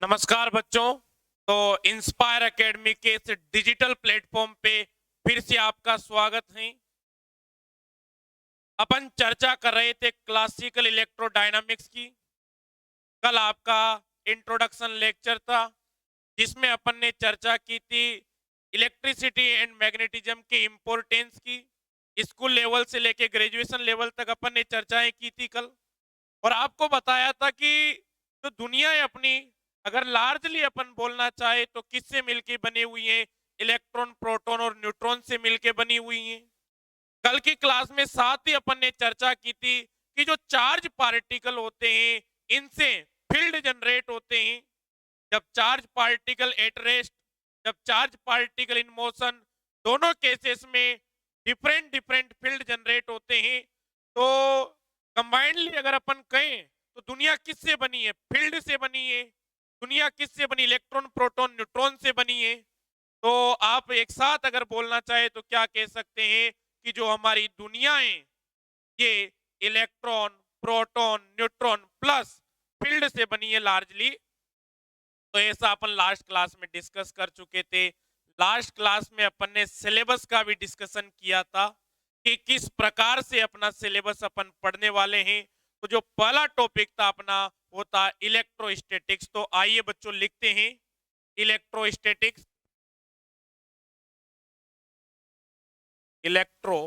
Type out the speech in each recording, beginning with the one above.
नमस्कार बच्चों। तो इंस्पायर एकेडमी के इस डिजिटल प्लेटफॉर्म पे फिर से आपका स्वागत है। अपन चर्चा कर रहे थे क्लासिकल इलेक्ट्रोडायनामिक्स की। कल आपका इंट्रोडक्शन लेक्चर था जिसमें अपन ने चर्चा की थी इलेक्ट्रिसिटी एंड मैग्नेटिज्म के इम्पोर्टेंस की। स्कूल लेवल से लेके ग्रेजुएशन लेवल तक अपन ने चर्चाएं की थी कल। और आपको बताया था कि जो दुनिया है अपनी, अगर लार्जली अपन बोलना चाहे तो किससे मिलके बनी हुई है? इलेक्ट्रॉन, प्रोटॉन और न्यूट्रॉन से मिलके बनी हुई है। कल की क्लास में साथ ही अपन ने चर्चा की थी कि जो चार्ज पार्टिकल होते हैं इनसे फील्ड जनरेट होते हैं। जब चार्ज पार्टिकल एट रेस्ट, जब चार्ज पार्टिकल इन मोशन, दोनों केसेस में डिफरेंट डिफरेंट फील्ड जनरेट होते हैं। तो कंबाइंडली अगर अपन कहें तो दुनिया किससे बनी है? फील्ड से बनी है। दुनिया किससे बनी? इलेक्ट्रॉन, प्रोटॉन, न्यूट्रॉन से बनी है। तो आप एक साथ अगर बोलना चाहे तो क्या कह सकते हैं कि जो हमारी दुनिया है ये electron, proton, neutron plus field से बनी है लार्जली। तो ऐसा अपन लास्ट क्लास में डिस्कस कर चुके थे। लास्ट क्लास में अपन ने सिलेबस का भी डिस्कशन किया था कि किस प्रकार से अपना सिलेबस अपन पढ़ने वाले हैं। तो जो पहला टॉपिक था अपना वो था इलेक्ट्रोस्टैटिक्स। तो आइए बच्चों लिखते हैं इलेक्ट्रोस्टैटिक्स। इलेक्ट्रो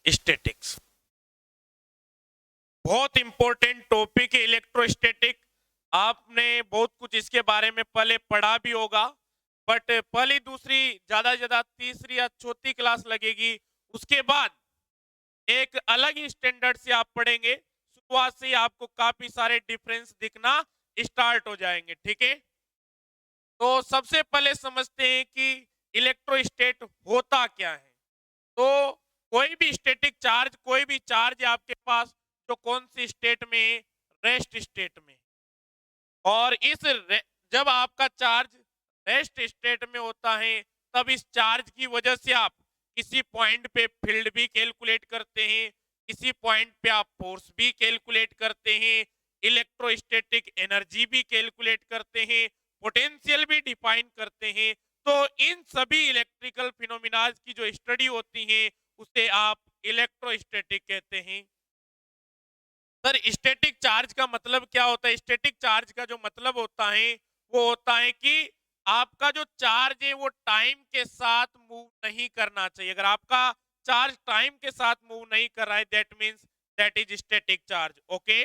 स्टैटिक्स बहुत इंपॉर्टेंट टॉपिक है इलेक्ट्रोस्टैटिक। आपने बहुत कुछ इसके बारे में पहले पढ़ा भी होगा, बट पहली, दूसरी, ज्यादा से ज्यादा तीसरी या चौथी क्लास लगेगी। उसके बाद एक अलग ही स्टैंडर्ड से आप पढ़ेंगे। शुरुआत से ही आपको काफी सारे डिफरेंस दिखना स्टार्ट हो जाएंगे। ठीक है, तो सबसे पहले समझते हैं कि इलेक्ट्रोस्टैट होता क्या है। तो कोई भी स्टैटिक चार्ज, कोई भी चार्ज है आपके पास जो कौन सी स्टेट में है? रेस्ट स्टेट में। और जब आपका चार्ज रेस्ट स्टेट में होता है तब इस चार्ज की वजह से आप किसी पॉइंट पे फील्ड भी कैलकुलेट करते हैं, किसी पॉइंट पे आप फोर्स भी कैलकुलेट करते हैं, इलेक्ट्रोस्टैटिक एनर्जी भी कैलकुलेट करते हैं, पोटेंशियल भी डिफाइन करते हैं। तो इन सभी इलेक्ट्रिकल फिनोमिनाज की जो स्टडी होती है उसे आप इलेक्ट्रोस्टैटिक कहते हैं। सर, स्टैटिक चार्ज का मतलब क्या होता है? स्टैटिक चार्ज का जो मतलब होता है वो होता है कि आपका जो चार्ज है वो टाइम के साथ मूव नहीं करना चाहिए। अगर आपका चार्ज टाइम के साथ मूव नहीं कर रहा है that means that is static charge. Okay,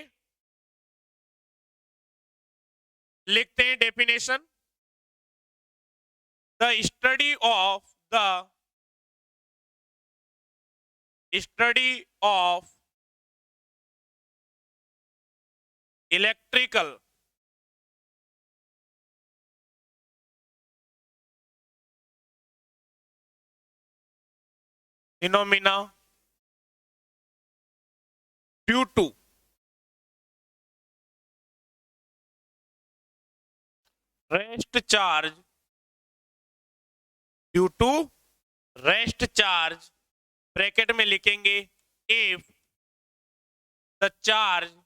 लिखते हैं definition. The study of electrical phenomena due to rest charge, due to rest charge, bracket में लिखेंगे if the charge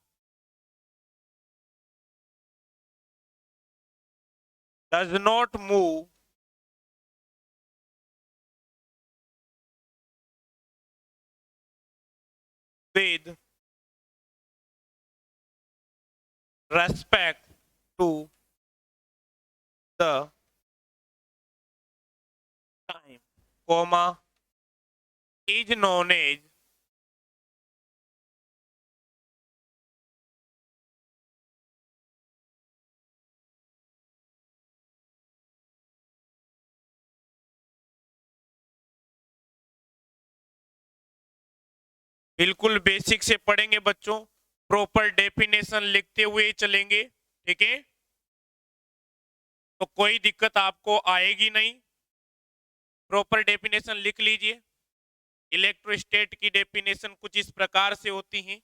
does not move with respect to the time, comma, is known as बिल्कुल basic से पढ़ेंगे बच्चों, proper definition लिखते हुए चलेंगे। ठीक है, तो कोई दिक्कत आपको आएगी नहीं। प्रॉपर डेफिनेशन लिख लीजिए। इलेक्ट्रोस्टैट की डेफिनेशन कुछ इस प्रकार से होती है।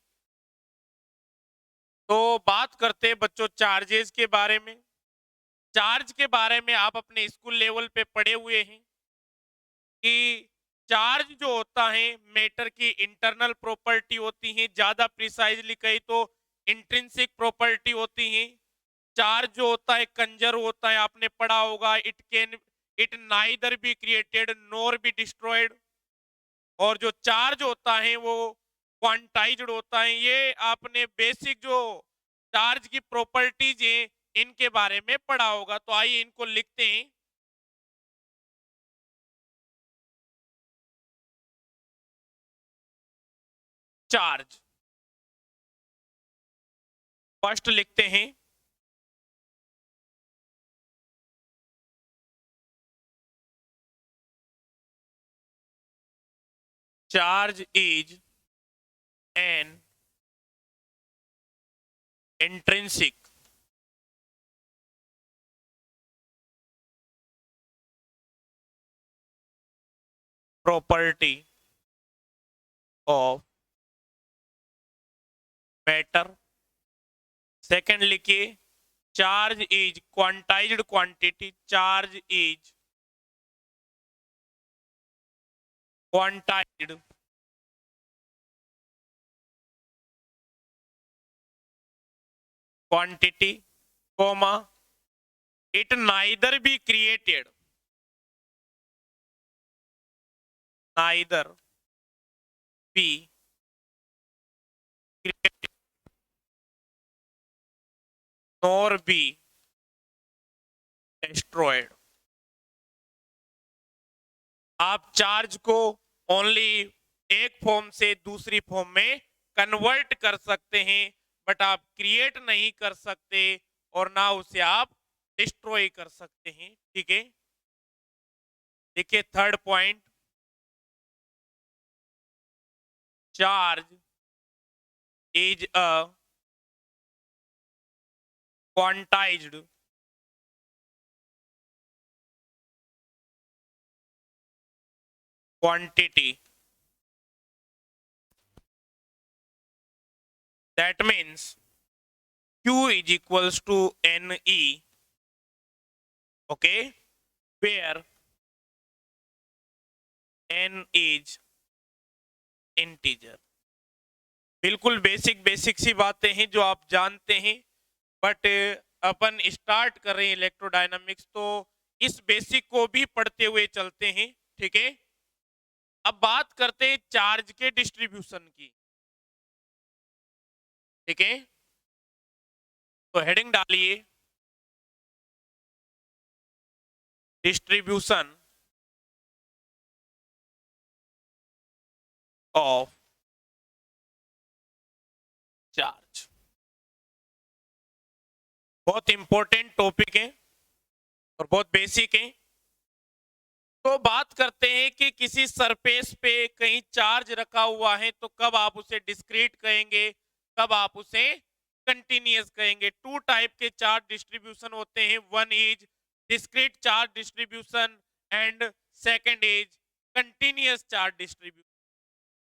तो बात करते हैं बच्चों चार्जेस के बारे में। चार्ज के बारे में आप अपने स्कूल लेवल पे पढ़े हुए हैं कि चार्ज जो होता है मैटर की इंटरनल प्रॉपर्टी होती है, ज्यादा प्रिसाइजली कही तो इंट्रिंसिक प्रॉपर्टी होती है। चार्ज जो होता है कंजर्व होता है, आपने पढ़ा होगा, it neither be created nor be destroyed. और जो चार्ज होता है वो क्वांटाइज्ड होता है। ये आपने बेसिक जो चार्ज की प्रॉपर्टीज हैं इनके बारे में पढ़ा होगा। तो आइए इनको लिखते हैं। चार्ज फर्स्ट लिखते हैं, charge is an intrinsic property of matter. Second लिखिए, charge is quantized quantity. Charge is quantized quantity, comma, it neither be created, neither be created nor be destroyed। आप चार्ज को ओनली एक form से दूसरी form में convert कर सकते हैं, बट आप क्रिएट नहीं कर सकते और ना उसे आप डिस्ट्रॉय कर सकते हैं। ठीक है, देखिए third point, charge is a quantized quantity. That means Q is equals to Ne, okay, where N is integer। बिल्कुल बेसिक बेसिक सी बातें हैं जो आप जानते हैं, बट अपन स्टार्ट कर रहे हैं इलेक्ट्रोडायनामिक्स, तो इस बेसिक को भी पढ़ते हुए चलते हैं। ठीक है, अब बात करते हैं चार्ज के डिस्ट्रीब्यूशन की। ठीक है, तो हेडिंग डालिए, डिस्ट्रीब्यूशन ऑफ चार्ज। बहुत इंपॉर्टेंट टॉपिक है और बहुत बेसिक है। तो बात करते हैं कि किसी सरफेस पे कहीं चार्ज रखा हुआ है तो कब आप उसे डिस्क्रीट कहेंगे, कब आप उसे कंटिन्यूअस कहेंगे। टू टाइप के चार्ज डिस्ट्रीब्यूशन होते हैं, one is discrete charge distribution and second is continuous charge distribution.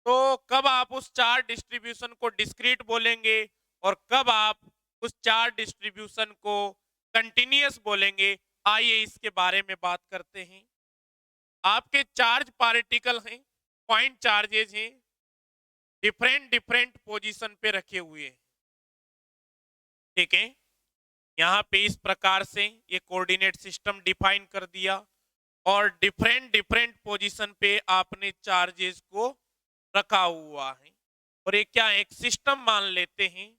तो कब आप उस चार्ज डिस्ट्रीब्यूशन को डिस्क्रीट बोलेंगे और कब आप उस चार्ज डिस्ट्रीब्यूशन को कंटिन्यूअस बोलेंगे, आइए इसके बारे में बात करते हैं। आपके चार्ज पार्टिकल हैं, पॉइंट चार्जेस हैं, डिफरेंट डिफरेंट पोजीशन पे रखे हुए हैं। ठीक है, यहाँ पे इस प्रकार से ये कोऑर्डिनेट सिस्टम डिफाइन कर दिया और डिफरेंट डिफरेंट पोजीशन पे आपने चार्जेस को रखा हुआ है और ये क्या एक सिस्टम मान लेते हैं।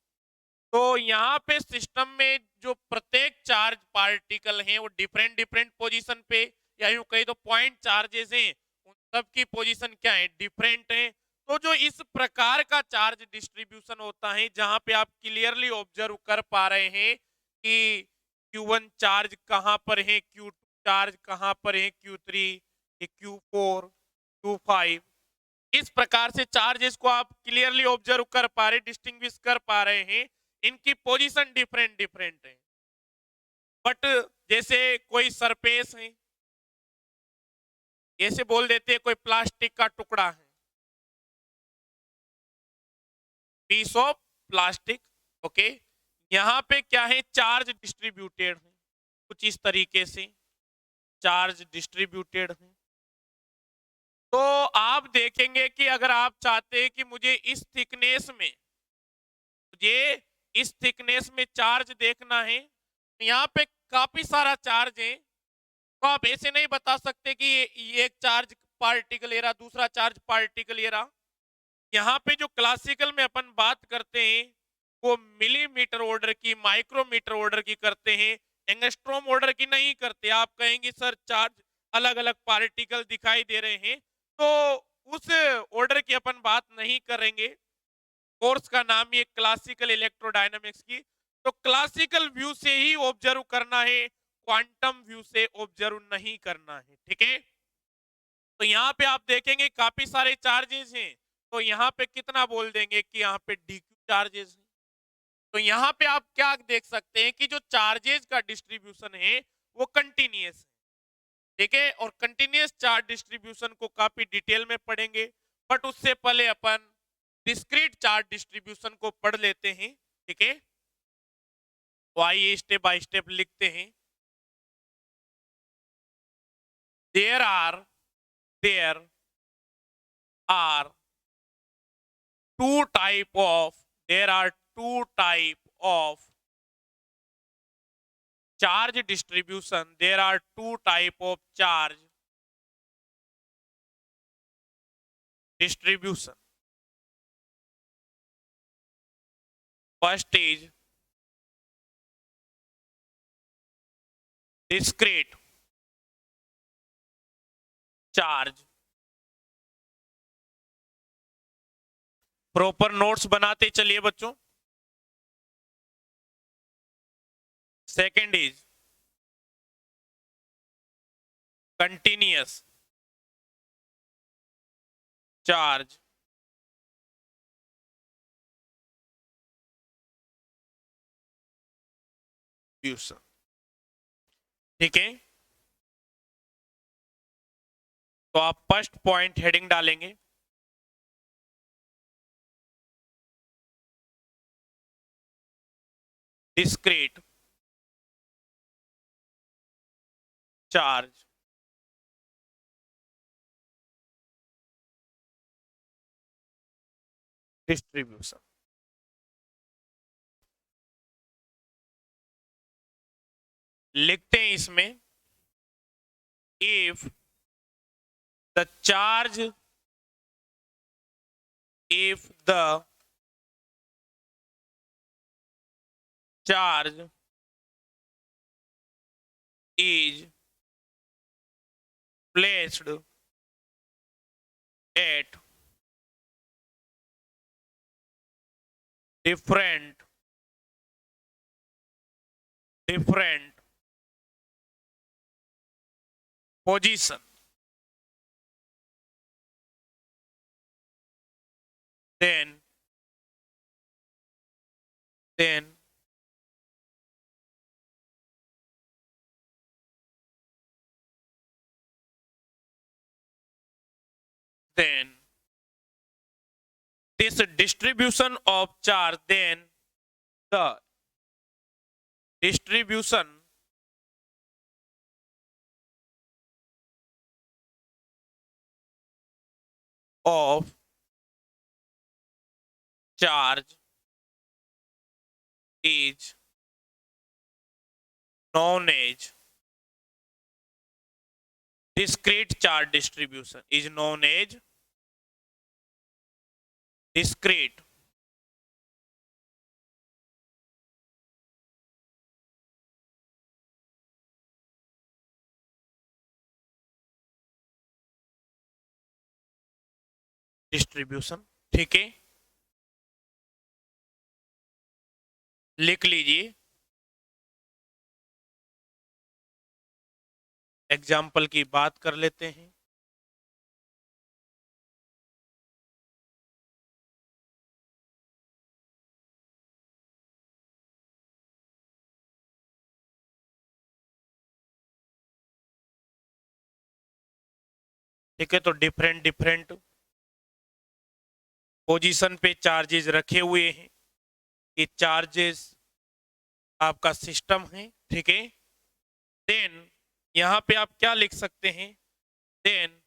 तो यहाँ पे सिस्टम में जो प्रत्येक चार्ज पार्टिकल हैं वो डिफरेंट डिफरेंट पोजीशन पे, या यूं कहीं तो पॉइंट चार्जेस हैं, उन सब की पोजीशन क्या है, डिफरेंट है। तो जो इस प्रकार का चार्ज डिस्ट्रीब्यूशन होता है जहां पे आप क्लियरली ऑब्जर्व कर पा रहे हैं कि Q1 चार्ज कहां पर है, Q2 चार्ज कहां पर है, Q3, Q4, Q5, इस प्रकार से चार्जेस को आप क्लियरली ऑब्जर्व कर पा रहे, डिस्टिंग्विश कर पा रहे हैं, इनकी पोजीशन डिफरेंट डिफरेंट है। बट जैसे कोई सरफेस है, ऐसे बोल देते हैं कोई प्लास्टिक का टुकड़ा है, पीस ऑफ प्लास्टिक, ओके, यहाँ पे क्या है, चार्ज डिस्ट्रीब्यूटेड है कुछ इस तरीके से, चार्ज डिस्ट्रीब्यूटेड है। तो आप देखेंगे कि अगर आप चाहते हैं कि मुझे इस थिकनेस में चार्ज देखना है, यहाँ पे काफी सारा चार्ज है, तो आप ऐसे नहीं बता सकते कि ये एक चार्ज पार्टिकल ले रहा, दूसरा चार्ज पार्टिकल ले रहा। यहाँ पे जो क्लासिकल में अपन बात करते हैं वो मिलीमीटर ऑर्डर की, माइक्रोमीटर ऑर्डर की करते हैं, एंगस्ट्रोम ऑर्डर की नहीं करते। आप कहेंगे सर चार्ज अलग अलग पार्टिकल दिखाई दे रहे हैं, तो उस ऑर्डर की अपन बात नहीं करेंगे। कोर्स का नाम ही क्लासिकल इलेक्ट्रोडायनामिक्स की, तो क्लासिकल व्यू से ही ऑब्जर्व करना है, क्वांटम व्यू से ऑब्जर्व नहीं करना है। ठीक है, तो यहाँ पे आप देखेंगे काफी सारे चार्जेस हैं, तो यहाँ पे कितना बोल देंगे कि यहाँ पे डीक्यू चार्जेस है। तो यहाँ पे आप क्या देख सकते हैं कि जो चार्जेस का डिस्ट्रीब्यूशन है वो कंटिन्यूअस है। ठीक है, और कंटिन्यूअस चार्ज डिस्ट्रीब्यूशन को काफी डिटेल में पढ़ेंगे, बट उससे पहले अपन डिस्क्रीट चार्ज डिस्ट्रीब्यूशन को पढ़ लेते हैं। ठीक है, तो आइए स्टेप बाय स्टेप लिखते हैं। There are two type of there are two type of charge distribution. There are two type of charge distribution. First is discrete charge. Proper notes बनाते चलिए बच्चों। Second is continuous charge distribution. ठीक है, तो आप first point heading डालेंगे, discrete charge distribution. लिखते हैं इसमें, if the charge if the charge is placed at different position, then this distribution of charge, then the distribution of charge is known as discrete charge distribution, is known as discrete distribution. ठीक है, लिख लीजिए। Example की बात कर लेते हैं। ठीक है, तो डिफरेंट पोजीशन पे चार्जेस रखे हुए हैं, ये चार्जेस आपका सिस्टम है। ठीक है, देन यहाँ पे आप क्या लिख सकते हैं, then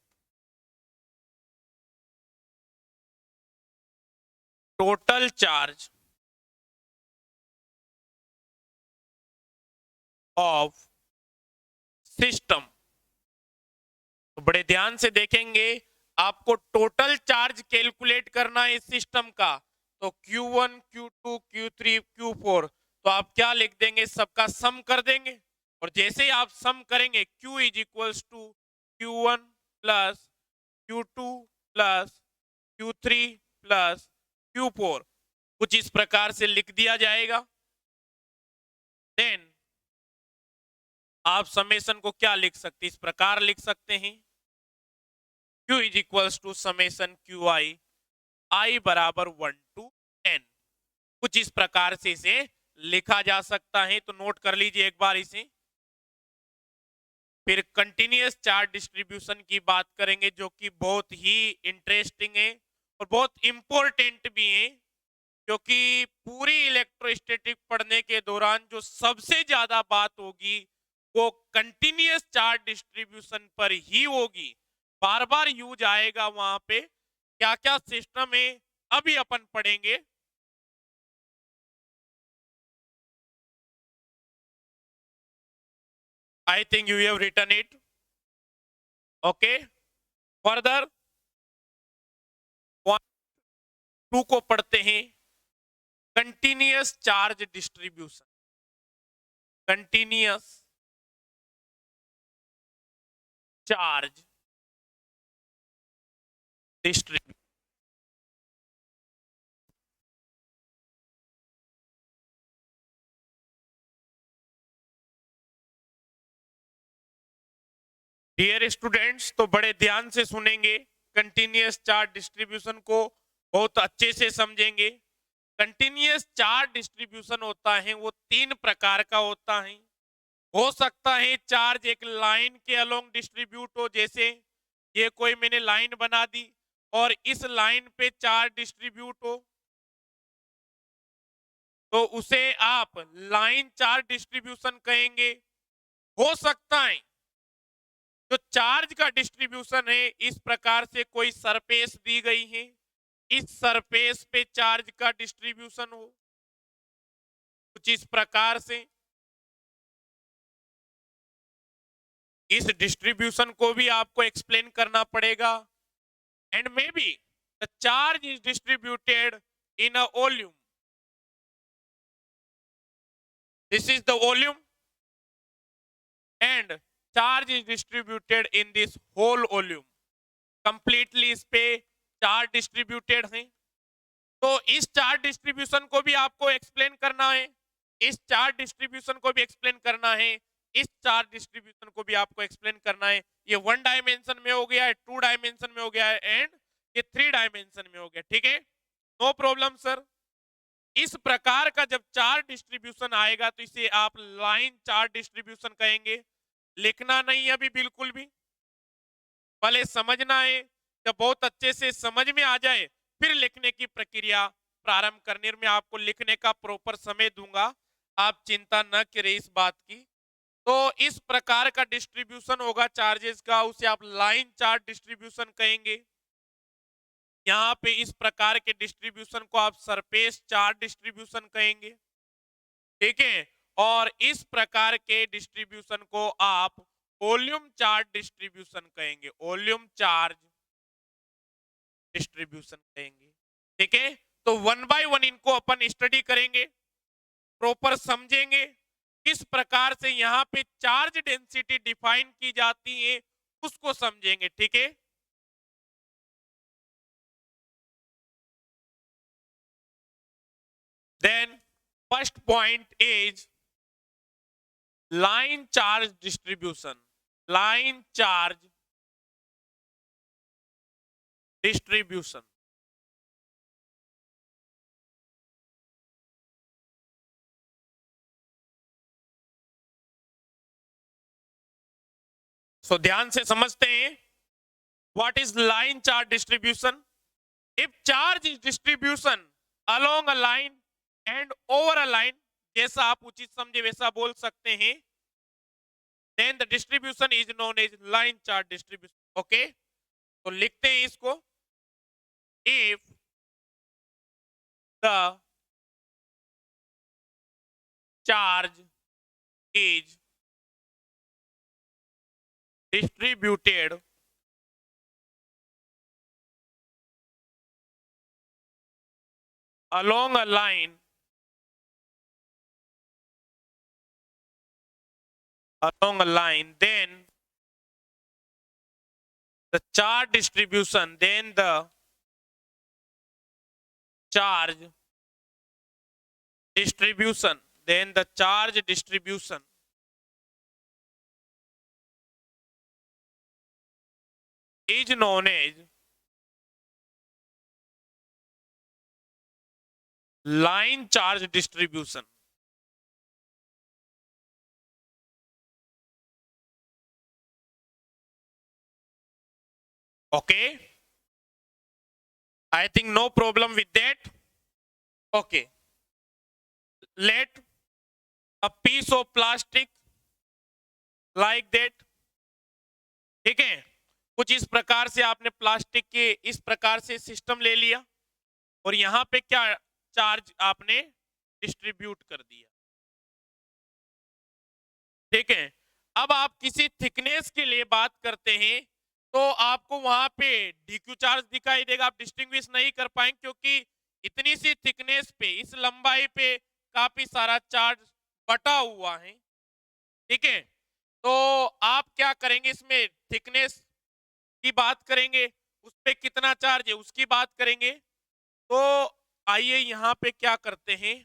total charge of system. तो बड़े ध्यान से देखेंगे, आपको टोटल चार्ज कैलकुलेट करना है इस सिस्टम का। तो Q1, Q2, Q3, Q4, तो आप क्या लिख देंगे, सबका सम कर देंगे। और जैसे ही आप सम करेंगे, Q is equals to Q1 plus Q2 plus Q3 plus Q4, कुछ इस प्रकार से लिख दिया जाएगा। देन आप समेशन को क्या लिख सकते हैं, इस प्रकार लिख सकते हैं, Q is equals to summation QI, I बराबर 1 to N। कुछ इस प्रकार से इसे लिखा जा सकता है, तो नोट कर लीजिए एक बार इसे। फिर कंटिन्यूअस चार्ज डिस्ट्रीब्यूशन की बात करेंगे, जो कि बहुत ही इंटरेस्टिंग है और बहुत इंपॉर्टेंट भी है, क्योंकि पूरी इलेक्ट्रोस्टैटिक पढ़ने के दौरान जो सबसे ज्यादा बात होगी वो कंटिन्यूअस चार्ज डिस्ट्रीब्यूशन पर ही होगी। बार बार यूज आएगा वहां पे। क्या क्या सिस्टम है अभी अपन पढ़ेंगे। I think you have written it. Okay. Further, point 2 को पढ़ते हैं, continuous charge distribution. Continuous charge distribution. Dear students, तो बड़े ध्यान से सुनेंगे, कंटिन्यूअस चार्ज डिस्ट्रीब्यूशन को बहुत अच्छे से समझेंगे। कंटिन्यूअस चार्ज डिस्ट्रीब्यूशन होता है वो 3 प्रकार का होता है। हो सकता है चार्ज एक लाइन के अलोंग डिस्ट्रीब्यूट हो, जैसे ये कोई मैंने लाइन बना दी और इस लाइन पे चार्ज डिस्ट्रीब्यूट हो, तो उसे आप लाइन चार्ज डिस्ट्रीब्यूशन कहेंगे। हो सकता है जो चार्ज का डिस्ट्रीब्यूशन है इस प्रकार से कोई सरफेस दी गई है, इस सरफेस पे चार्ज का डिस्ट्रीब्यूशन हो कुछ इस प्रकार से। इस डिस्ट्रीब्यूशन को भी आपको एक्सप्लेन करना पड़ेगा। And may be the charge is distributed in a volume, this is the volume, and charge is distributed in this whole volume. Completely इस पे चार्ज डिस्ट्रीब्यूटेड है। तो इस चार्ज डिस्ट्रीब्यूशन को भी आपको एक्सप्लेन करना है, इस चार्ज डिस्ट्रीब्यूशन को भी एक्सप्लेन करना है, इस चार्ज डिस्ट्रीब्यूशन को भी आपको एक्सप्लेन करना है। ये 1 डायमेंशन में हो गया है, 2 डायमेंशन में हो गया है, एंड ये 3 डायमेंशन में हो गया। ठीक है, नो प्रॉब्लम सर। इस प्रकार का जब चार्ज डिस्ट्रीब्यूशन आएगा तो इसे आप लाइन चार्ज डिस्ट्रीब्यूशन कहेंगे। लिखना नहीं अभी बिल्कुल भी, पहले समझना है। जब बहुत अच्छे से समझ में आ जाए फिर लिखने की प्रक्रिया प्रारंभ करने में आपको लिखने का प्रॉपर समय दूंगा, आप चिंता न करें इस बात की। तो इस प्रकार का डिस्ट्रीब्यूशन होगा चार्जेस का, उसे आप लाइन चार्ज डिस्ट्रीब्यूशन कहेंगे। यहाँ पे इस प्रकार के डिस्ट्रीब्यूशन को आप सरफेस चार्ज डिस्ट्रीब्यूशन कहेंगे। ठीक है, और इस प्रकार के डिस्ट्रीब्यूशन को आप वॉल्यूम चार्ज डिस्ट्रीब्यूशन कहेंगे, वॉल्यूम चार्ज डिस्ट्रीब्यूशन कहेंगे। ठीक है, तो 1 बाय 1 इनको अपन स्टडी करेंगे, प्रॉपर समझेंगे किस प्रकार से यहाँ पे चार्ज डेंसिटी डिफाइन की जाती है, उसको समझेंगे। ठीक है, then first point is line charge distribution. Line charge distribution, so ध्यान से समझते हैं what is line charge distribution. If charge is distribution along a line and over a line, जैसा आप उचित समझे वैसा बोल सकते हैं, then the distribution is known as line charge distribution. Okay, तो लिखते हैं इसको। इफ the charge is distributed along a line then the charge distribution charge distribution then the charge distribution is known as line charge distribution. Okay, I think no problem with that. Okay, let a piece of plastic like that, ठीक है, कुछ इस प्रकार से आपने plastic के इस प्रकार से सिस्टम ले लिया और यहां पे क्या चार्ज आपने डिस्ट्रीब्यूट कर दिया, ठीक है। अब आप किसी थिकनेस के लिए बात करते हैं तो आपको वहां पे डीक्यू चार्ज दिखाई देगा, आप डिस्टिंग्विश नहीं कर पाएंगे क्योंकि इतनी सी थिकनेस पे, इस लंबाई पे काफी सारा चार्ज बटा हुआ है, ठीक है। तो आप क्या करेंगे, इसमें थिकनेस की बात करेंगे, उस पे कितना चार्ज है उसकी बात करेंगे। तो आइए यहां पे क्या करते हैं,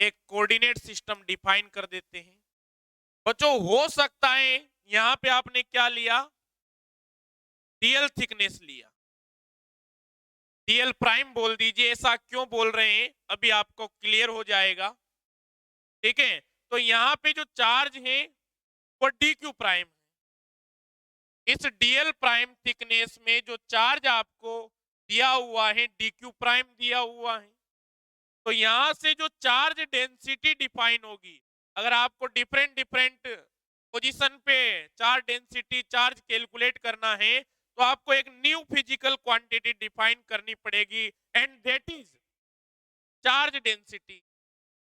एक कोऑर्डिनेट सिस्टम डिफाइन कर देते हैं। बच्चों हो सकता है यहां पे आपने क्या लिया, डीएल थिकनेस लिया, डीएल प्राइम बोल दीजिए, ऐसा क्यों बोल रहे हैं अभी आपको क्लियर हो जाएगा, ठीक है। तो यहां पे जो चार्ज है वो डी क्यू प्राइम है, इस डीएल प्राइम थिकनेस में जो चार्ज आपको दिया हुआ है डी क्यू प्राइम दिया हुआ है। तो यहां से जो चार्ज डेंसिटी डिफाइन होगी, अगर आपको डिफरेंट डिफरेंट पोजीशन पे चार्ज डेंसिटी चार्ज कैलकुलेट करना है तो आपको एक न्यू फिजिकल क्वांटिटी डिफाइन करनी पड़ेगी and that is charge density,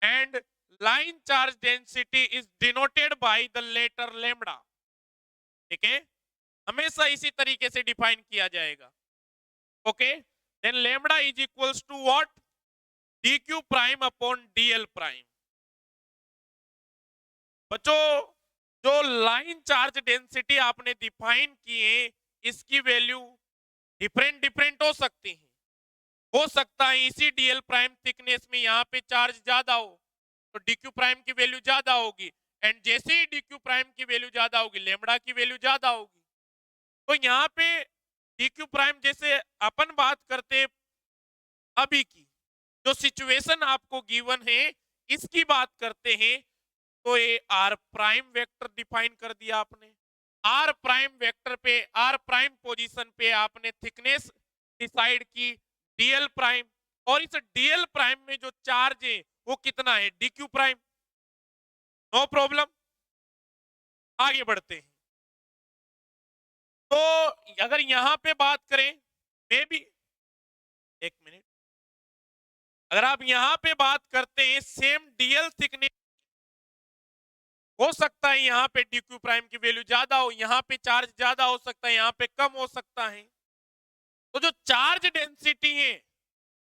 and line charge density is denoted by the letter lambda, ठीक है, हमेशा इसी तरीके से डिफाइन किया जाएगा। Okay, then lambda is equals to what, dq prime upon dl prime. बच्चों जो लाइन चार्ज डेंसिटी आपने डिफाइन की है इसकी वैल्यू डिफरेंट डिफरेंट हो सकता है इसी डीएल प्राइम थिकनेस में यहाँ पे चार्ज ज्यादा हो तो डीक्यू प्राइम की वैल्यू ज्यादा होगी, एंड जैसे ही डीक्यू प्राइम की वैल्यू ज्यादा होगी लेमड़ा की वैल्यू ज्यादा होगी। तो यहाँ पे डीक्यू प्राइम जैसे अपन बात करते अभी की जो सिचुएशन आपको गिवन है इसकी बात करते हैं, तो ये आर प्राइम वेक्टर डिफाइन कर दिया आपने, आर प्राइम वेक्टर पे आर प्राइम पोजीशन पे आपने थिकनेस डिसाइड की डीएल प्राइम, और इस डीएल प्राइम में जो चार्ज है वो कितना है डीक्यू प्राइम। नो प्रॉब्लम, आगे बढ़ते हैं। तो अगर यहां पे बात करें मे बी, एक मिनट, अगर आप यहां पे बात करते हैं सेम डीएल थिकनेस, हो सकता है यहाँ पे डीक्यू प्राइम की वैल्यू ज्यादा हो, यहाँ पे चार्ज ज्यादा हो सकता है, यहाँ पे कम हो सकता है। तो जो चार्ज डेंसिटी है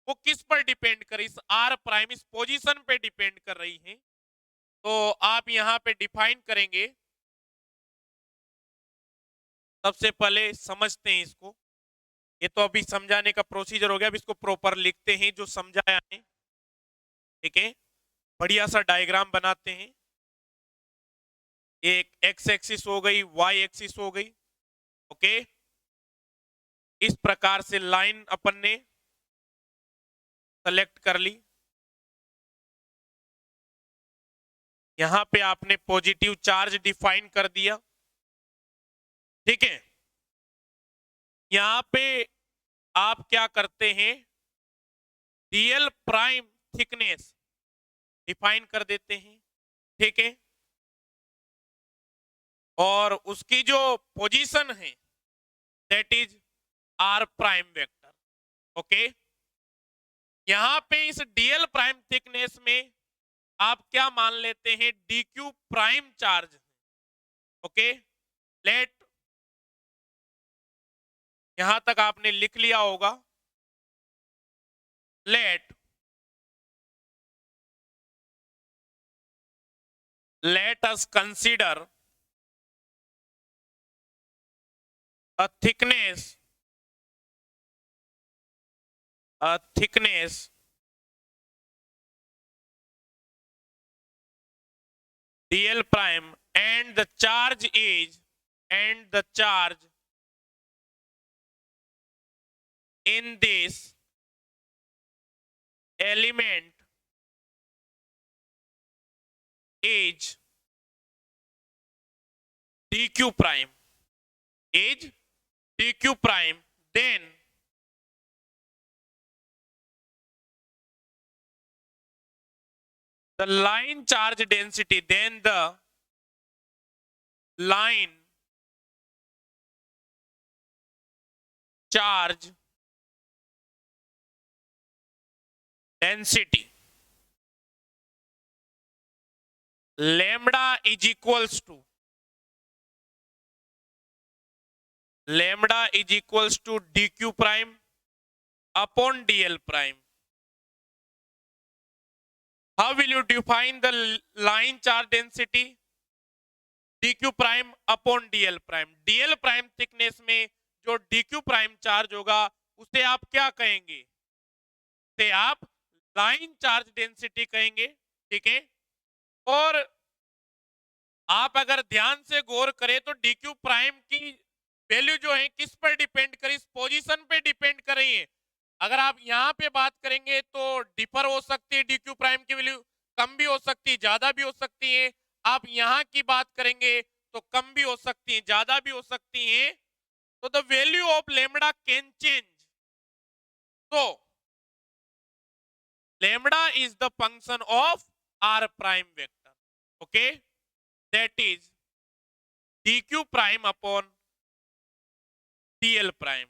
वो किस पर डिपेंड कर, इस आर प्राइम इस पोजीशन पे डिपेंड कर रही है। तो आप यहाँ पे डिफाइन करेंगे, सबसे पहले समझते हैं इसको, ये तो अभी समझाने का प्रोसीजर हो गया, अब इसको प्रॉपर लिखते हैं जो समझाया है, ठीक है। बढ़िया सा डायग्राम बनाते हैं, एक एक्स एक्सिस हो गई, वाई एक्सिस हो गई, ओके। इस प्रकार से लाइन अपन ने सेलेक्ट कर ली, यहां पे आपने पॉजिटिव चार्ज डिफाइन कर दिया, ठीक है। यहां पे आप क्या करते हैं, डीएल प्राइम थिकनेस डिफाइन कर देते हैं, ठीक है, और उसकी जो पोजीशन है that is r prime vector, okay. यहां पे इस डीएल प्राइम थिकनेस में आप क्या मान लेते हैं, d q prime charge. Okay, let, यहां तक आपने लिख लिया होगा। Let us consider a thickness a thickness dl prime and the charge is and the charge in this element is dq prime, is dq prime, then the line charge density, then the line charge density lambda is equals to dq prime upon dl prime. How will you define the line charge density? dq prime upon dl prime. dl prime thickness में जो dq prime charge होगा उसे आप क्या कहेंगे, उसे आप line charge density कहेंगे। ठीक है, और आप अगर ध्यान से गौर करें तो dq प्राइम की वैल्यू जो है किस पर डिपेंड कर, इस पोजीशन पे डिपेंड कर रही है। अगर आप यहाँ पे बात करेंगे तो डिफर हो सकती है, dq प्राइम की वैल्यू कम भी हो सकती है, ज्यादा भी हो सकती है। आप यहाँ की बात करेंगे तो कम भी हो सकती है, ज्यादा भी हो सकती है। तो the value of lambda can change. तो lambda is the function of r prime vector. Okay, that is dq prime upon dl prime.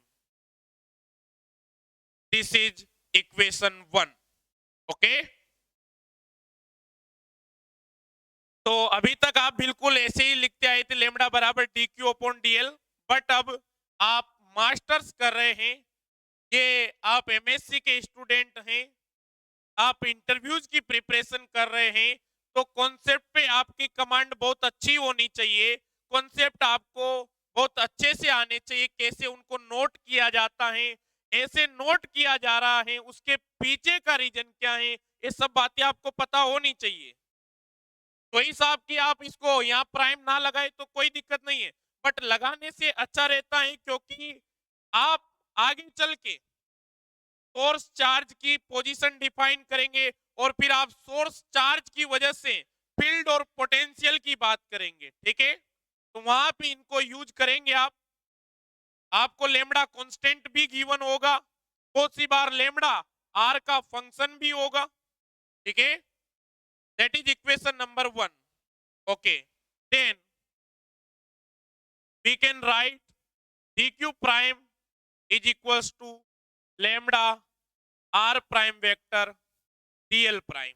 This is equation 1. Okay, तो अभी तक आप बिल्कुल ऐसे ही लिखते आए थे, लेमडा बराबर dq अपॉन dl। बट अब आप मास्टर्स कर रहे हैं, ये आप एमएससी के स्टूडेंट हैं, आप इंटरव्यूज की प्रिपरेशन कर रहे हैं, तो कॉन्सेप्ट पे आपकी कमांड बहुत अच्छी होनी चाहिए। कॉन्सेप्ट आपको बहुत अच्छे से आने चाहिए, कैसे उनको नोट किया जाता है, ऐसे नोट किया जा रहा है, उसके पीछे का रीजन क्या है, ये सब बातें आपको पता होनी चाहिए। तो इस साहब की आप इसको यहाँ प्राइम ना लगाए तो कोई दिक्कत नहीं है, बट लगाने से अच्छा रहता है, क्योंकि आप आगे चल के सोर्स चार्ज की पोजीशन डिफाइन करेंगे और फिर आप सोर्स चार्ज की वजह से फील्ड और पोटेंशियल की बात करेंगे। ठीक है, तो वहां पे इनको यूज करेंगे आप। आपको लेमडा कांस्टेंट भी गिवन होगा, बहुत सी बार लेमडा आर का फंक्शन भी होगा। ठीक है, that is equation number 1। Okay, then we can write dq prime is equals to lambda r prime vector dl prime.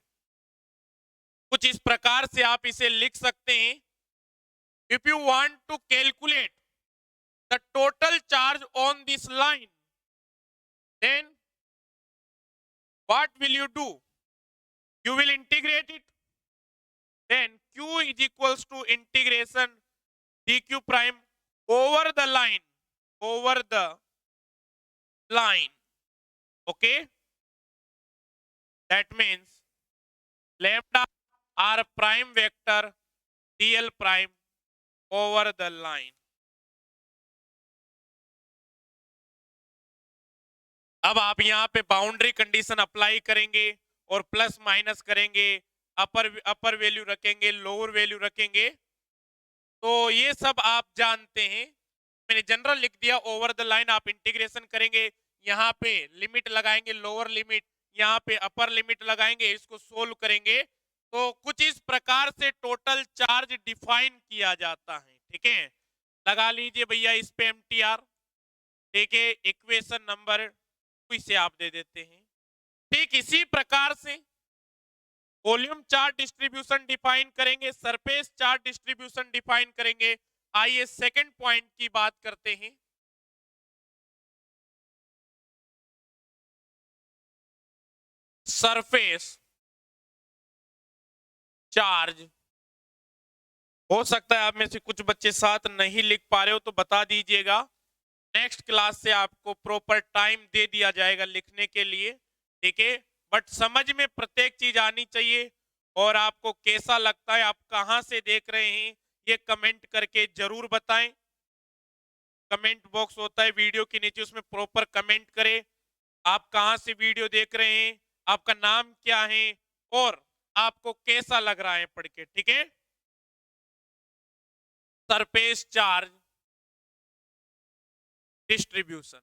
कुछ इस प्रकार से आप इसे लिख सकते हैं। If you want to calculate the total charge on this line, then what will you do, you will integrate it, then q is equals to integration dq prime over the line, over the line. Okay, that means lambda r prime vector dl prime over the line. अब आप यहाँ पे boundary condition apply करेंगे और plus minus करेंगे, अपर value रखेंगे, lower value रखेंगे, तो ये सब आप जानते हैं। मैंने जनरल लिख दिया, ओवर द लाइन आप इंटीग्रेशन करेंगे, यहाँ पे लिमिट लगाएंगे, लोअर लिमिट, यहाँ पे अपर लिमिट लगाएंगे, इसको सोल्व करेंगे, तो कुछ इस प्रकार से टोटल चार्ज डिफाइन किया जाता है। ठीक है, लगा लीजिए भैया इस पे एमटीआर। ठीक है, इक्वेशन नंबर 2 से आप दे देते हैं। ठीक इसी प्रकार से वॉल्यूम चार्ज डिस्ट्रीब्यूशन डिफाइन करेंगे, सरफेस चार्ज डिस्ट्रीब्यूशन डिफाइन करेंगे। आइए सेकंड पॉइंट की बात करते हैं। Surface charge. हो सकता है आप में से कुछ बच्चे साथ नहीं लिख पा रहे हो तो बता दीजिएगा, नेक्स्ट क्लास से आपको प्रॉपर टाइम दे दिया जाएगा लिखने के लिए, ठीक है। बट समझ में प्रत्येक चीज आनी चाहिए। और आपको कैसा लगता है, आप कहां से देख रहे हैं, ये कमेंट करके जरूर बताएं। कमेंट बॉक्स होता है वीडियो के नीचे, उसमें प्रॉपर कमेंट करें। आप कहां से वीडियो देख रहे हैं, आपका नाम क्या है और आपको कैसा लग रहा है पढ़ के, ठीक है। सरफेस चार्ज डिस्ट्रीब्यूशन,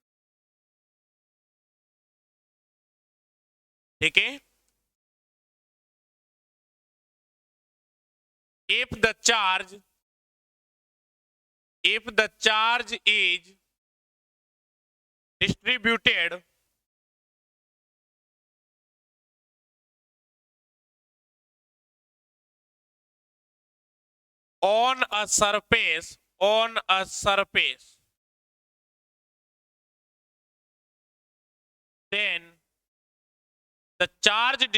ठीक है। if the charge is distributed on a surface, then the charge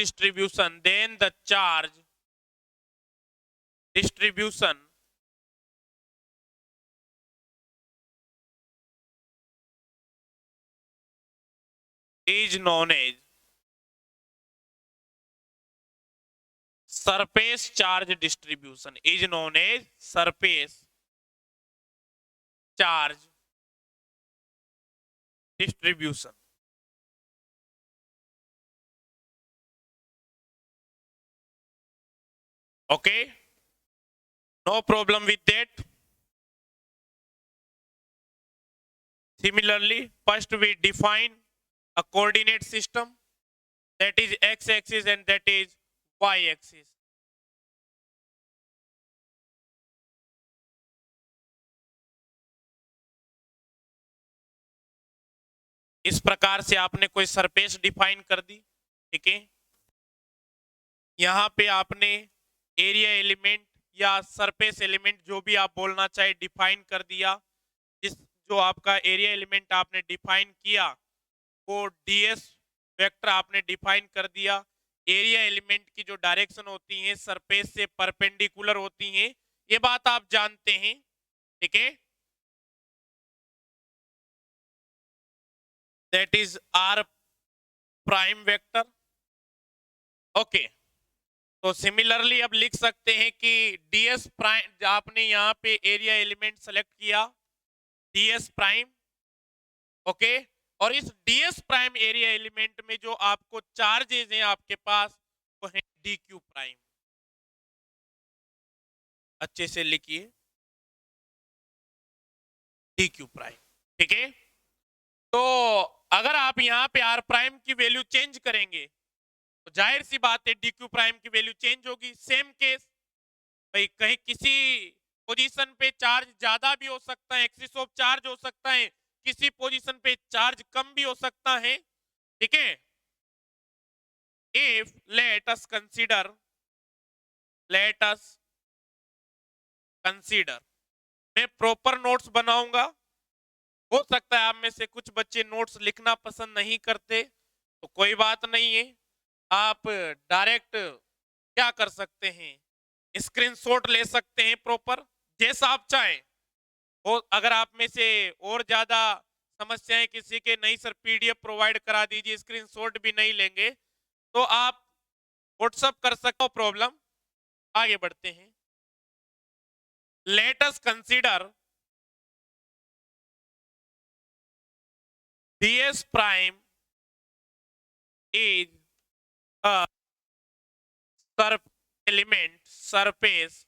distribution is known as surface charge distribution, is known as surface charge distribution. Okay, no problem with that. Similarly, first we define a coordinate system, that is x-axis and that is y-axis. इस प्रकार से आपने कोई surface define कर दी, ठीक है। यहां पे आपने एरिया एलिमेंट या सरफेस एलिमेंट जो भी आप बोलना चाहे डिफाइन कर दिया। जिस जो आपका एरिया एलिमेंट आपने डिफाइन किया वो डीएस वेक्टर आपने डिफाइन कर दिया। एरिया एलिमेंट की जो डायरेक्शन होती है सरफेस से परपेंडिकुलर होती है, ये बात आप जानते हैं, ठीक है। That is r prime vector. Okay, तो सिमिलरली अब लिख सकते हैं कि डीएस प्राइम, आपने यहाँ पे एरिया एलिमेंट सेलेक्ट किया डीएस प्राइम, ओके। और इस डीएस प्राइम एरिया एलिमेंट में जो आपको चार्जेस हैं आपके पास वो है डी क्यू प्राइम। अच्छे से लिखिए, डी क्यू प्राइम, ठीक है। तो अगर आप यहाँ पे आर प्राइम की वैल्यू चेंज करेंगे तो जाहिर सी बात है डी क्यू प्राइम की वैल्यू चेंज होगी। सेम केस, भाई कहीं किसी पोजीशन पे चार्ज ज्यादा भी हो सकता है, एक्सिस ऑफ चार्ज हो सकता है, किसी पोजीशन पे चार्ज कम भी हो सकता है, ठीक है। इफ लेट अस कंसीडर, मैं प्रॉपर नोट्स बनाऊंगा। हो सकता है आप में से कुछ बच्चे नोट्स लिखना पसंद नहीं करते, तो कोई बात नहीं है, आप डायरेक्ट क्या कर सकते हैं, स्क्रीनशॉट ले सकते हैं प्रॉपर, जैसा आप चाहें। और अगर आप में से और ज्यादा समस्याएं किसी के, नहीं सर पीडीएफ प्रोवाइड करा दीजिए, स्क्रीनशॉट भी नहीं लेंगे, तो आप व्हाट्सएप कर सकते हो, प्रॉब्लम। आगे बढ़ते हैं। Late us consider ds prime is a surface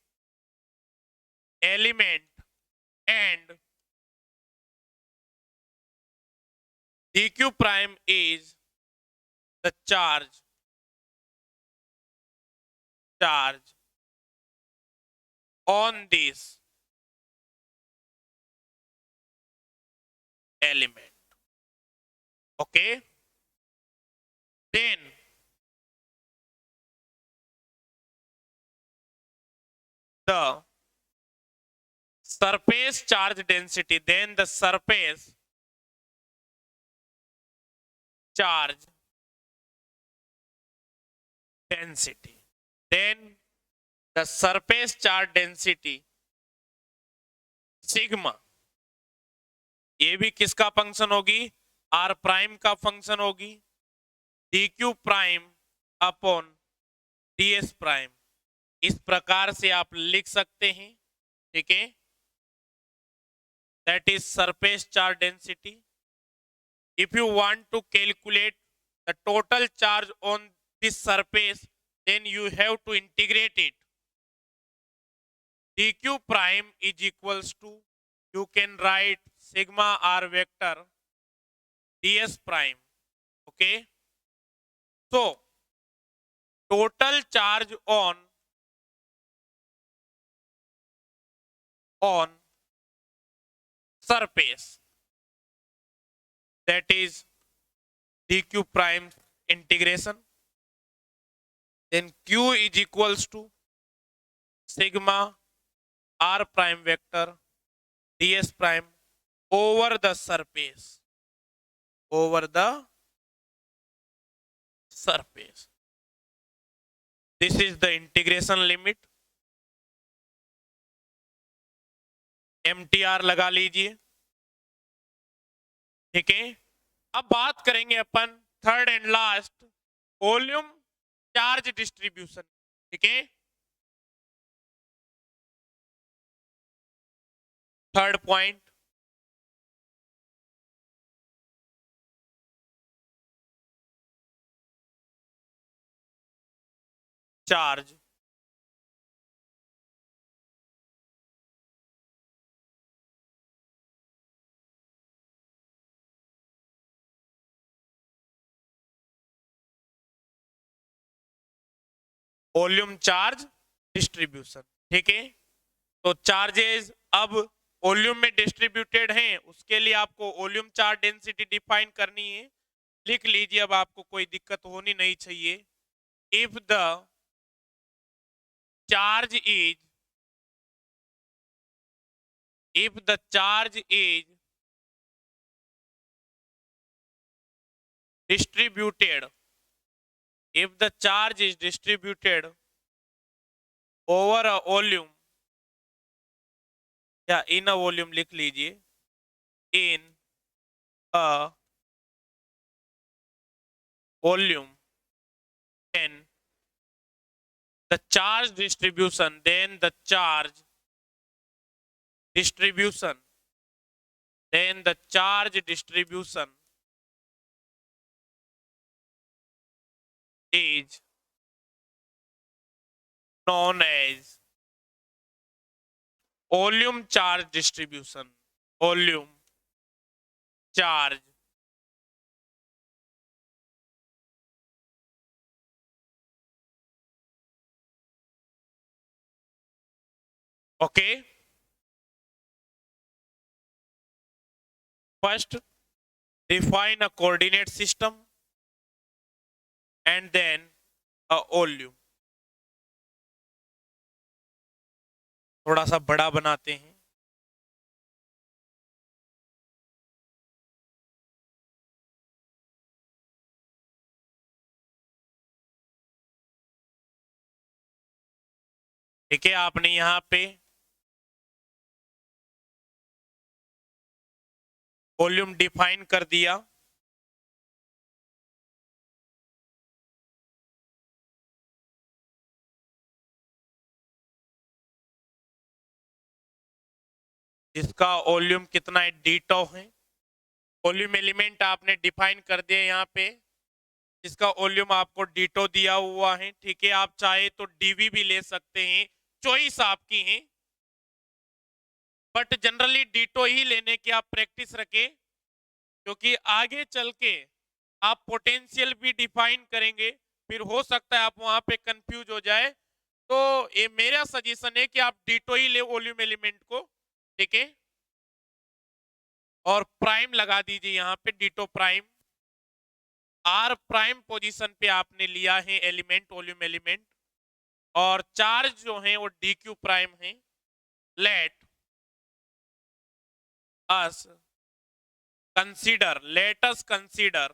element and dq prime is the charge on this element, okay। then the surface charge density, then the surface charge density, then the surface charge density sigma, ये भी किसका function होगी, r prime का function होगी, d q prime upon d s prime, इस प्रकार से आप लिख सकते हैं, ठीक है। That is surface charge density. If you want to calculate the total charge on this surface, then you have to integrate it. dq prime is equals to, you can write sigma r vector ds prime, okay. So total charge on surface, that is dq prime integration, then q is equals to sigma r prime vector ds prime over the surface, over the surface. This is the integration limit. MTR लगा लीजिए, ठीक है। अब बात करेंगे अपन third and last, volume charge distribution, ठीक है। Third point, charge volume charge distribution, ठीक है। तो चार्जेस अब वॉल्यूम में डिस्ट्रीब्यूटेड हैं, उसके लिए आपको वॉल्यूम चार्ज डेंसिटी डिफाइन करनी है, लिख लीजिए। अब आपको कोई दिक्कत होनी नहीं चाहिए। If the charge is, if the charge is distributed, if the charge is distributed over a volume, या in a volume लिख लीजिए, in a volume, then the charge distribution, then the charge distribution, then the charge distribution is known as volume charge distribution, volume charge okay. First define a coordinate system and then a volume। थोड़ा सा बड़ा बनाते हैं, ठीक है। आपने यहां पे वॉल्यूम डिफाइन कर दिया, जिसका वॉल्यूम कितना है, डी टॉ है। वॉल्यूम एलिमेंट आपने डिफाइन कर दिया यहाँ पे, जिसका वॉल्यूम आपको डीटो दिया हुआ है, ठीक है। आप चाहे तो डीवी भी ले सकते हैं, चॉइस आपकी है, बट जनरली डीटो ही लेने की आप प्रैक्टिस रखें, क्योंकि आगे चल के आप पोटेंशियल भी डिफाइन करेंगे, फिर हो सकता है आप वहां पे कंफ्यूज हो जाए। तो ये मेरा सजेशन है कि आप डीटो ही ले वॉल्यूम एलिमेंट को, ठीक है। और प्राइम लगा दीजिए यहाँ पे, d tau prime. R prime position पे आपने लिया है एलिमेंट, वॉल्यूम एलिमेंट, और चार्ज जो है वो डी क्यू प्राइम है। Let us let us consider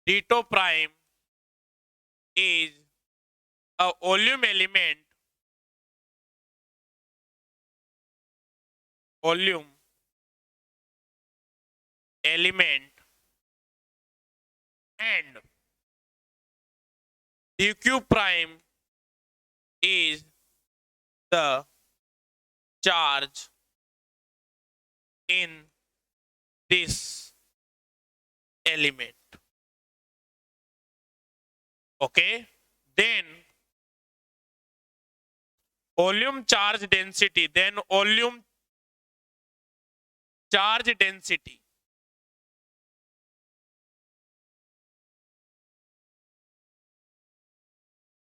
d2 prime is a volume element and dq prime is the charge in this element. Okay, then volume charge density,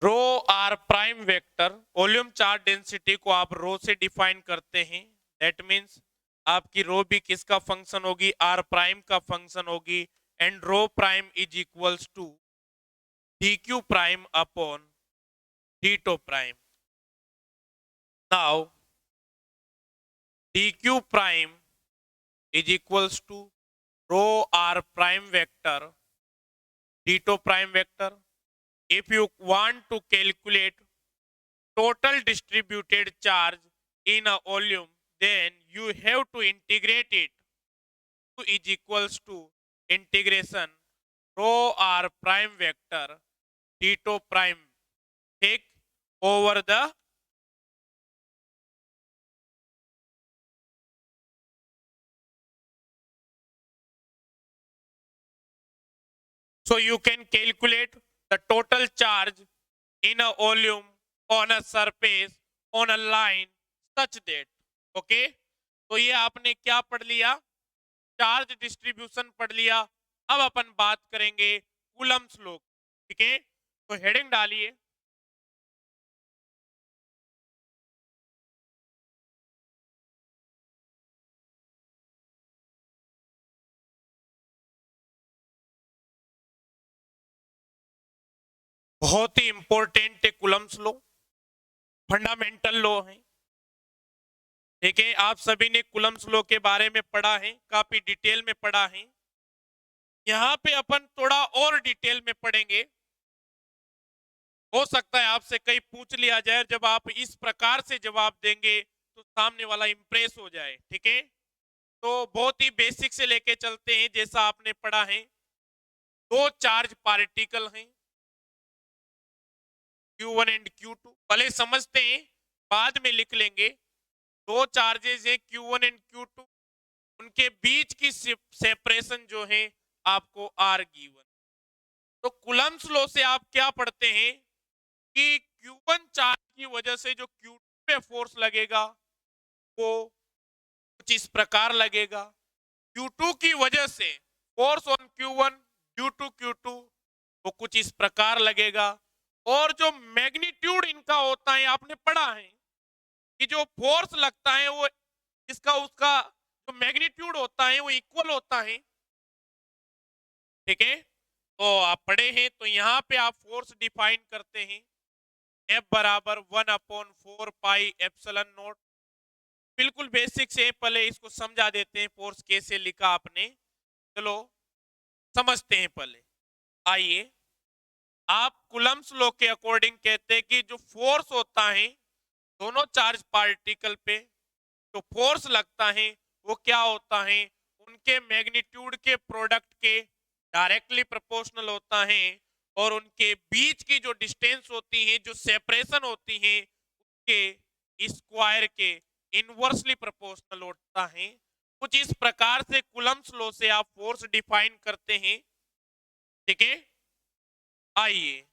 rho r prime vector, volume charge density को आप रो से define करते हैं। That means आपकी रो भी किसका function होगी, r prime का फंक्शन होगी। And rho prime is equals to d q prime upon d tau prime. Now d q prime is equals to rho r prime vector d tau prime vector. If you want to calculate total distributed charge in a volume, then you have to integrate it to is equals to integration rho r prime vector d2 prime take over the so you can calculate the total charge in a volume on a surface on a line such that okay, तो ये आपने क्या पढ़ लिया, charge distribution पढ़ लिया। अब अपन बात करेंगे कूलम्स लॉ। ठीक है, तो हेडिंग डालिए बहुत ही इंपॉर्टेंट है कूलम्स लॉ, फंडामेंटल लॉ है। ठीक है, आप सभी ने कूलम्स लॉ के बारे में पढ़ा है, काफी डिटेल में पढ़ा है। यहाँ पे अपन थोड़ा और डिटेल में पढ़ेंगे। हो सकता है आपसे कहीं पूछ लिया जाए, जब आप इस प्रकार से जवाब देंगे तो सामने वाला इंप्रेस हो जाए। ठीक है, तो बहुत ही बेसिक से लेके चलते हैं। जैसा आपने पढ़ा है, दो चार्ज पार्टिकल हैं Q1 एंड Q2, पहले समझते हैं बाद में लिख लेंगे। दो चार्जेस हैं Q1 एंड Q2, उनके बीच की सेपरेशन जो है आपको R गिवन। तो कूलम्स लॉ से आप क्या पढ़ते हैं कि Q1 चार्ज की वजह से जो Q2 पे फोर्स लगेगा वो कुछ इस प्रकार लगेगा। Q2 की वजह से force on Q1 due to Q2 वो कुछ इस प्रकार लगेगा। और जो मैग्नीट्यूड इनका होता है, आपने पढ़ा है कि जो फोर्स लगता है वो इसका उसका जो मैग्नीट्यूड होता है वो इक्वल होता है। ठीक है, तो आप पढ़े हैं, तो यहाँ पे आप फोर्स डिफाइन करते हैं F बराबर 1/4 पाई एप्सिलॉन नॉट। बिल्कुल बेसिक से पहले इसको समझा देते हैं, फोर्स कैसे लिखा आपने, चलो समझते हैं पहले। आइए, आप कूलम्स लॉ के अकॉर्डिंग कहते हैं कि जो फोर्स होता है दोनों चार्ज पार्टिकल पे, जो फोर्स लगता है वो क्या होता है, उनके मैग्नीट्यूड के प्रोडक्ट के डायरेक्टली प्रोपोर्शनल होता है। और उनके बीच की जो डिस्टेंस होती है, जो सेपरेशन होती है, उसके स्क्वायर के इनवर्सली प्रोपोर्शनल होता है। कुछ इस प्रकार से कूलम्स लॉ से आप फोर्स डिफाइन करते हैं। ठीक है, आइए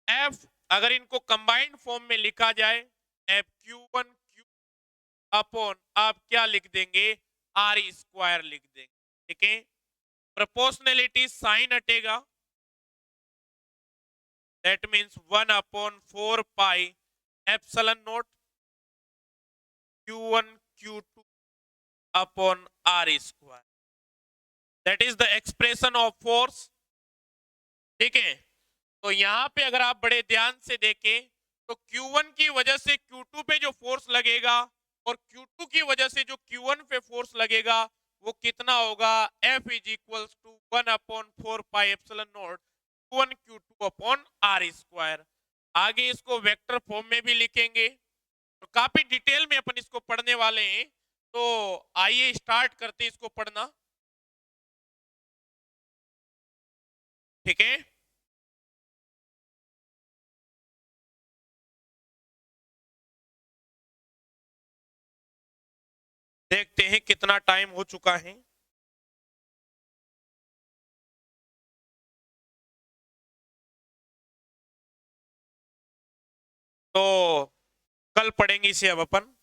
F अगर इनको कंबाइंड फॉर्म में लिखा जाए, F Q1 Q अपॉन आप क्या लिख देंगे, R स्क्वायर लिख देंगे। ठीक है, प्रोपोर्शनलिटी साइन हटेगा, that means 1/4 pi epsilon naught Q1 Q2 upon R square. That is the expression of force. ठीक है, तो यहां पे अगर आप बड़े ध्यान से देखें तो Q1 की वजह से Q2 पे जो फोर्स लगेगा और Q2 की वजह से जो Q1 पे फोर्स लगेगा वो कितना होगा, F is equals to 1/4 pi epsilon naught Q1 Q2 upon R square. आगे इसको वेक्टर फॉर्म में भी लिखेंगे और काफी डिटेल में अपन इसको पढ़ने वाले हैं, तो आइए स्टार्ट करते हैं इसको पढ़ना। ठीक है, देखते हैं कितना टाइम हो चुका है। तो कल पढ़ेंगे इसे अब अपन।